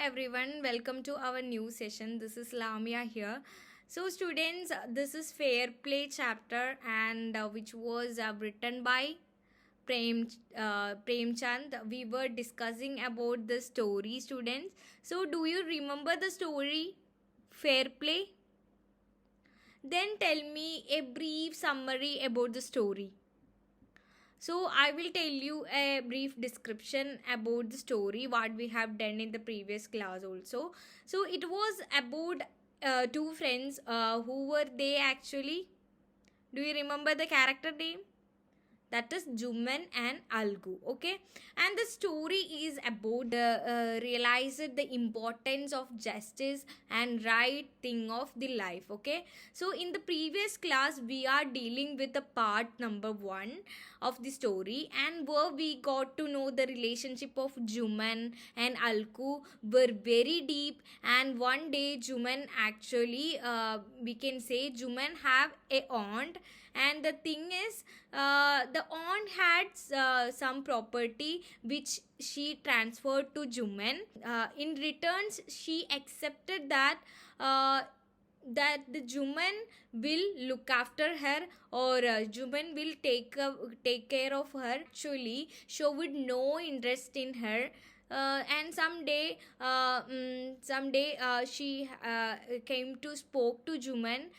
everyone, welcome to our new session. This is Lamia here. So, students, this is Fair Play chapter, and which was written by Premchand. We were discussing about the story, students. So, do you remember the story Fair Play? Then tell me a brief summary about the story. So, I will tell you a brief description about the story, what we have done in the previous class also. So, it was about two friends. Who were they actually? Do you remember the character name? That is Juman and Algu. Okay, and the story is about the realized the importance of justice and right thing of the life. Okay, so in the previous class we are dealing with the part number 1 of the story, and where we got to know the relationship of Juman and Alku were very deep. And one day Juman actually we can say Juman have a aunt, and the thing is the aunt had some property which she transferred to Juman. In returns, she accepted that uh, the Juman will look after her, or Juman will take care of her. Actually, showed no interest in her. And someday she came to spoke to Juman.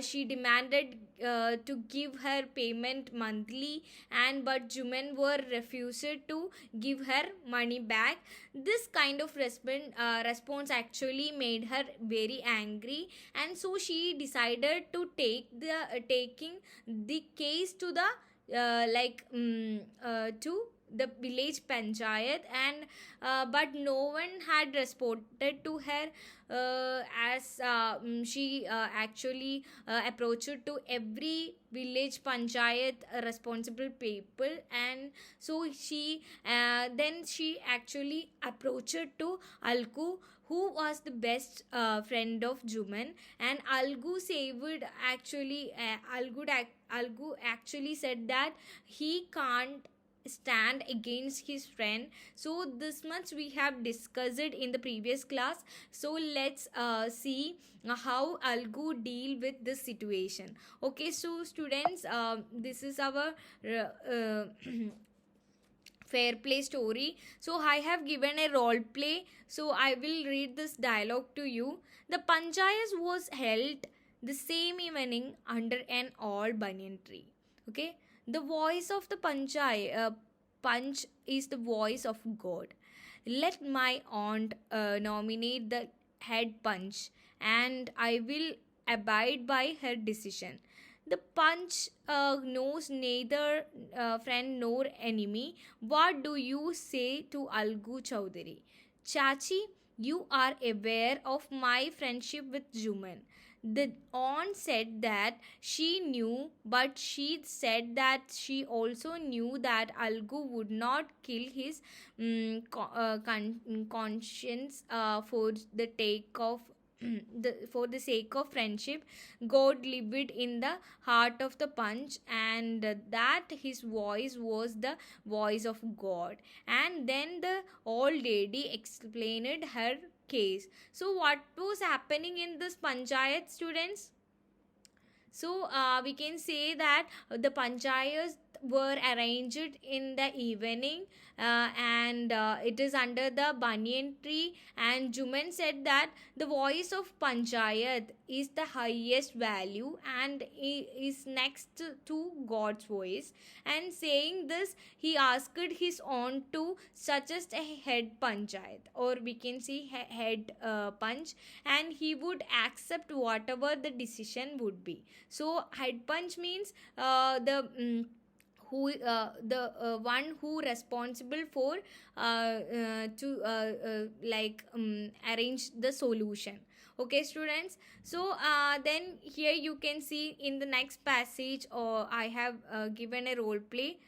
She demanded to give her payment monthly, and but Juman were refused to give her money back. This kind of response actually made her very angry, and so she decided to taking the case to the to the village panchayat. And but no one had responded to her, as she actually approached to every village panchayat responsible people. And so she actually approached to Alku, who was the best friend of Juman. And Algu actually said that he can't stand against his friend. So this much we have discussed it in the previous class. So let's see how Algu deal with this situation. Okay, so students, this is our fair play story. So I have given a role play, so I will read this dialogue to you. The panchayat was held the same evening under an old banyan tree. Okay, the voice of the punch is the voice of God. Let my aunt nominate the head punch, and I will abide by her decision. The punch knows neither friend nor enemy. What do you say to Algu Chowdhury? Chachi, you are aware of my friendship with Juman. The aunt said that she knew, but she said that she also knew that Algu would not kill his conscience for the take of for the sake of friendship. God lived in the heart of the punch, and that his voice was the voice of God. And then the old lady explained her case. So what was happening in this panchayat, students? So we can say that the panchayats were arranged in the evening, and it is under the banyan tree. And Juman said that the voice of panchayat is the highest value and is next to God's voice. And saying this, he asked his aunt to suggest a head panchayat, or we can say head punch, and he would accept whatever the decision would be. So head punch means the one who responsible for to arrange the solution. Okay, students. So then here you can see in the next passage, or I have given a role play.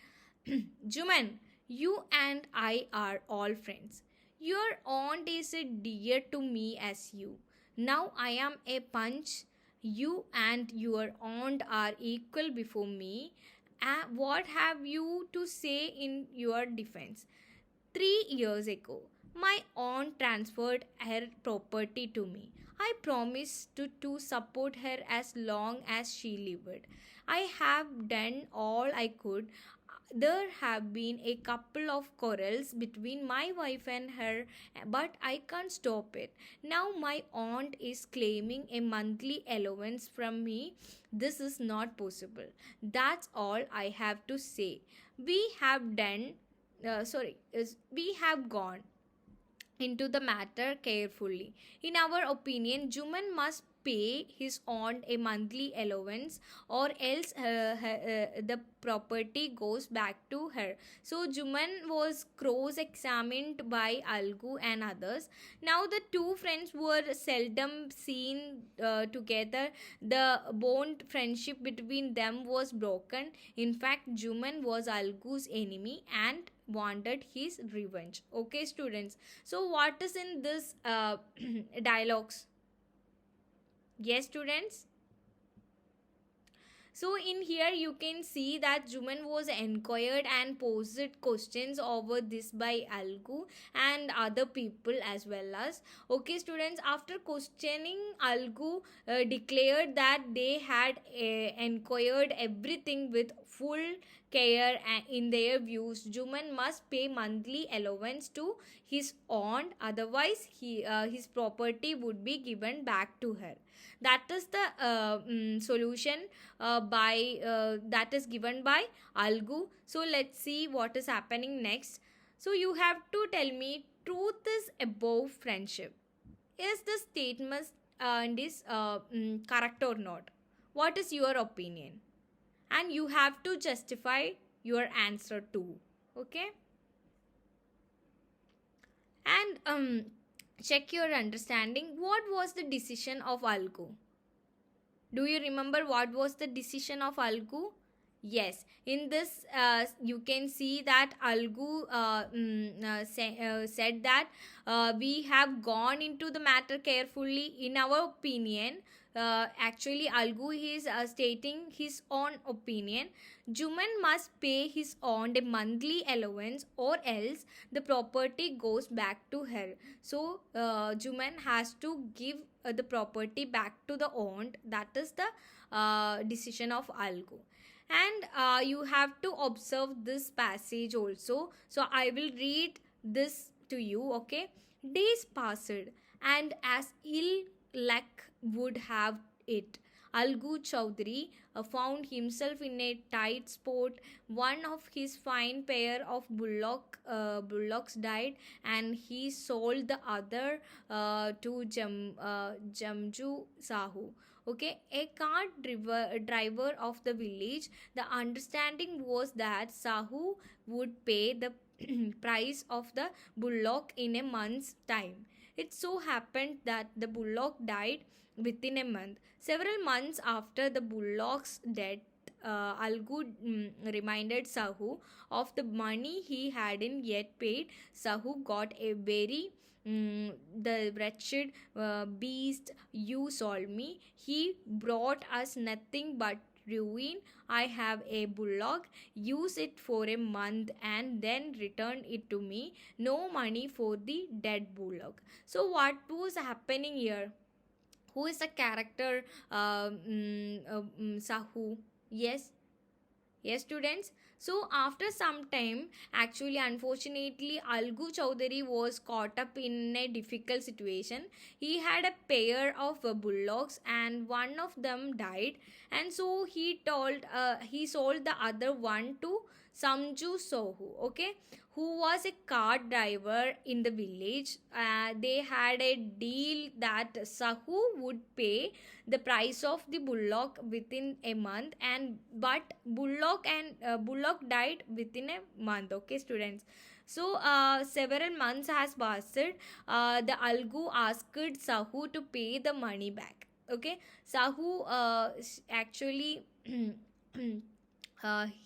Juman, you and I are all friends. Your aunt is as dear to me as you. Now I am a punch. You and your aunt are equal before me. What have you to say in your defense? 3 years ago, My aunt transferred her property to me. I promised to support her as long as she lived. I have done all I could. There have been a couple of quarrels between my wife and her, but I can't stop it. Now my aunt is claiming a monthly allowance from me. This is not possible. That's all I have to say. We have done, we have gone into the matter carefully. In our opinion, Juman must pay his aunt a monthly allowance, or else the property goes back to her. So Juman was cross examined by Algu and others. Now the two friends were seldom seen together. The bond friendship between them was broken. In fact, Juman was Algu's enemy and wanted his revenge. Okay, students. So, what is in this dialogues? Yes, students. So in here you can see that Juman was inquired and posed questions over this by Algu and other people as well as. Okay, students, after questioning, Algu declared that they had inquired everything with full care, and in their views Juman must pay monthly allowance to his aunt, otherwise his property would be given back to her. That is the solution by that is given by Algu. So let's see what is happening next. So you have to tell me, truth is above friendship. Is the statement correct or not? What is your opinion? And you have to justify your answer too. Okay? And check your understanding. What was the decision of Algu? Do you remember what was the decision of Algu? Yes, in this you can see that Algu said that we have gone into the matter carefully. In our opinion, actually Algu is stating his own opinion. Juman must pay his aunt a monthly allowance, or else the property goes back to her. So Juman has to give the property back to the aunt. That is the decision of Algu. And you have to observe this passage also. So I will read this to you. Okay, days passed, and as ill luck would have it, Algu Chowdhury found himself in a tight spot. One of his fine pair of bullocks died, and he sold the other to Jamju Sahu. Okay, a driver of the village. The understanding was that Sahu would pay the price of the bullock in a month's time. It so happened that the bullock died within a month. Several months after the bullock's death, Algu reminded Sahu of the money he hadn't yet paid. Sahu got a very the wretched beast you sold me. He brought us nothing but ruin. I have a bullock. Use it for a month and then return it to me. No money for the dead bullock. So what was happening here? Who is the character Sahu? Yes. Yes, students. So after some time, actually, unfortunately, Algu Chowdhury was caught up in a difficult situation. He had a pair of bullocks, and one of them died, and so he sold the other one to Samju Sohu. Okay, who was a cart driver in the village. They had a deal that Sahu would pay the price of the bullock within a month, and but bullock died within a month. Okay, students. So several months has passed. The Algu asked Sahu to pay the money back. Okay, Sahu actually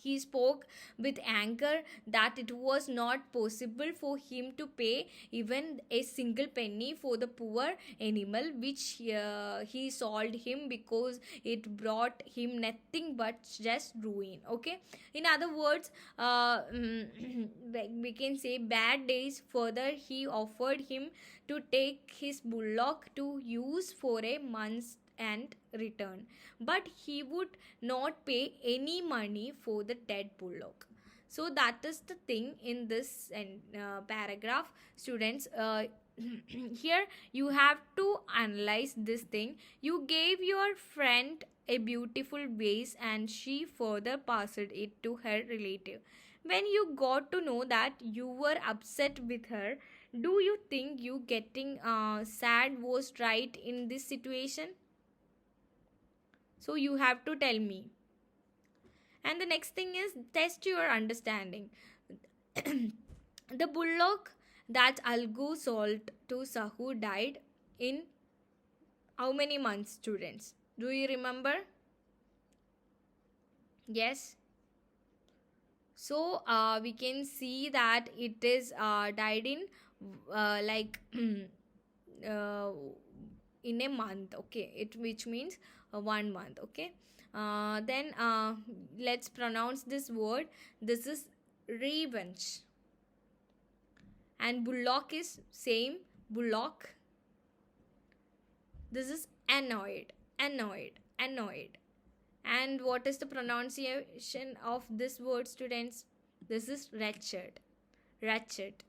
He spoke with anger that it was not possible for him to pay even a single penny for the poor animal which he sold him, because it brought him nothing but just ruin. Okay, in other words, we can say bad days. Further, he offered him to take his bullock to use for a month and return, but he would not pay any money for the dead bullock. So that is the thing in this paragraph, students. Here you have to analyze this thing. You gave your friend a beautiful vase and she further passed it to her relative. When you got to know that you were upset with her, do you think you getting sad was right in this situation? So you have to tell me. And the next thing is test your understanding. The bullock that Algu sold to Sahu died in how many months, students? Do you remember? Yes. So we can see that it is died in like uh, in a month. Okay, it which means 1 month. Okay. Then let's pronounce this word. This is revenge, and bullock is same bullock. This is annoyed, annoyed, annoyed. And what is the pronunciation of this word, students? This is wretched, wretched.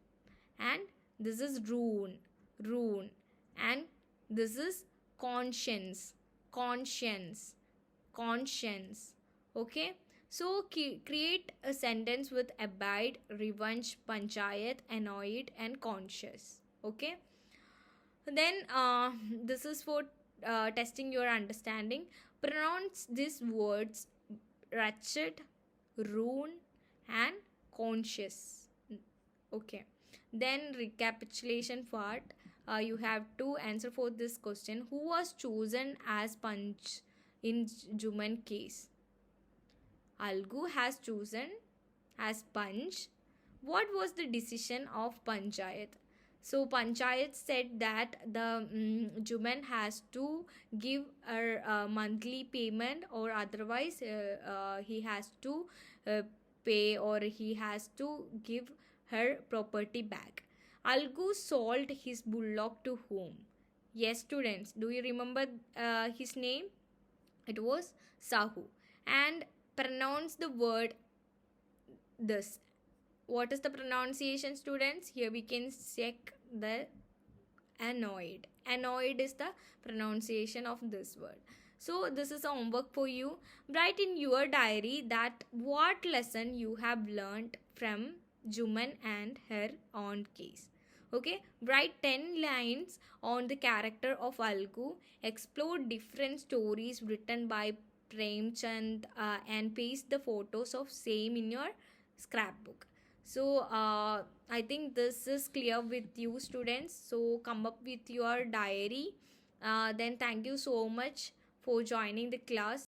And this is ruin, ruin. And this is conscience, conscience, conscience. Okay, so create a sentence with abide, revenge, panchayat, annoyed, and conscious. Okay, then this is for testing your understanding. Pronounce these words: wretched, ruin, and conscious. Okay, then recapitulation part. You have to answer for this question: who was chosen as punch in Juman case? Algu has chosen as Panch. What was the decision of Panchayat? So Panchayat said that the Juman has to give a monthly payment, or otherwise he has to pay, or he has to give her property back. Algu sold his bullock to whom? Yes, students. Do you remember his name? It was Sahu. And pronounce the word this. What is the pronunciation, students? Here we can check the annoyed. Annoyed is the pronunciation of this word. So this is a homework for you. Write in your diary that what lesson you have learned from Juman and her aunt case. Okay, write 10 lines on the character of Algu. Explore different stories written by Premchand and paste the photos of same in your scrapbook. So I think this is clear with you, students. So come up with your diary. Then thank you so much for joining the class.